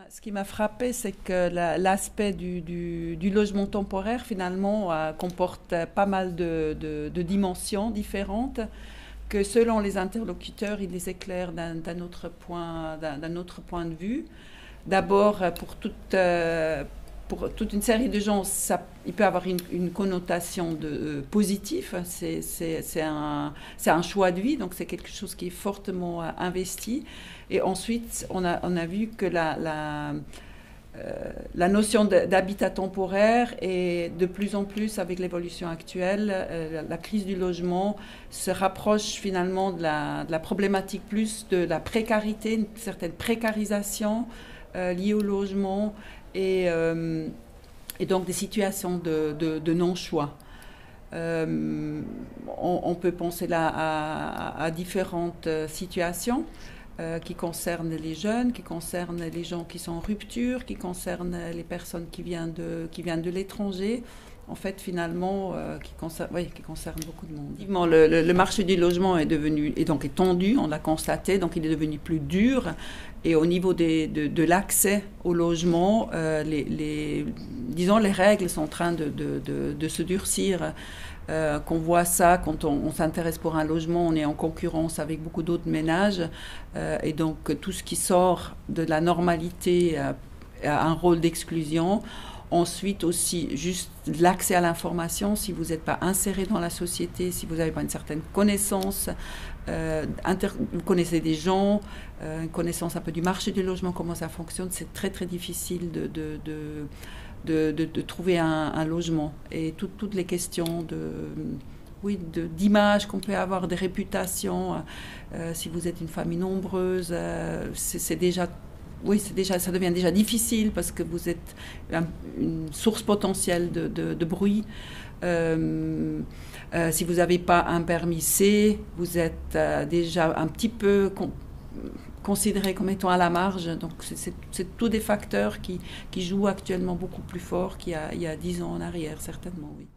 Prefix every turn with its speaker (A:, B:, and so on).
A: Ce qui m'a frappé, c'est que l'aspect du logement temporaire, finalement, comporte pas mal de dimensions différentes, que selon les interlocuteurs, ils les éclairent d'un autre point de vue. D'abord, pour toute une série de gens, il peut avoir une connotation positive. C'est un choix de vie, donc c'est quelque chose qui est fortement investi. Et ensuite, on a vu que la notion d'habitat temporaire est de plus en plus, avec l'évolution actuelle, la crise du logement se rapproche finalement de la problématique plus de la précarité, une certaine précarisation liée au logement et donc des situations de non-choix. On peut penser là à différentes situations qui concernent les jeunes, qui concernent les gens qui sont en rupture, qui concernent les personnes qui viennent de l'étranger. En fait, finalement, qui concerne beaucoup de monde. Le marché du logement est tendu, on l'a constaté, donc il est devenu plus dur. Et au niveau de l'accès au logement, disons, les règles sont en train de se durcir. Qu'on voit ça quand on s'intéresse pour un logement, on est en concurrence avec beaucoup d'autres ménages. Et donc, tout ce qui sort de la normalité a un rôle d'exclusion. Ensuite aussi, juste l'accès à l'information, si vous n'êtes pas inséré dans la société, si vous n'avez pas une certaine connaissance, vous connaissez des gens, une connaissance un peu du marché du logement, comment ça fonctionne, c'est très très difficile de trouver un logement. Et toutes les questions d'image qu'on peut avoir, de réputation, si vous êtes une famille nombreuse, ça devient déjà difficile parce que vous êtes une source potentielle de bruit. Si vous n'avez pas un permis C, vous êtes déjà un petit peu considéré comme étant à la marge. Donc c'est tous des facteurs qui jouent actuellement beaucoup plus fort qu'il y a 10 ans en arrière, certainement, oui.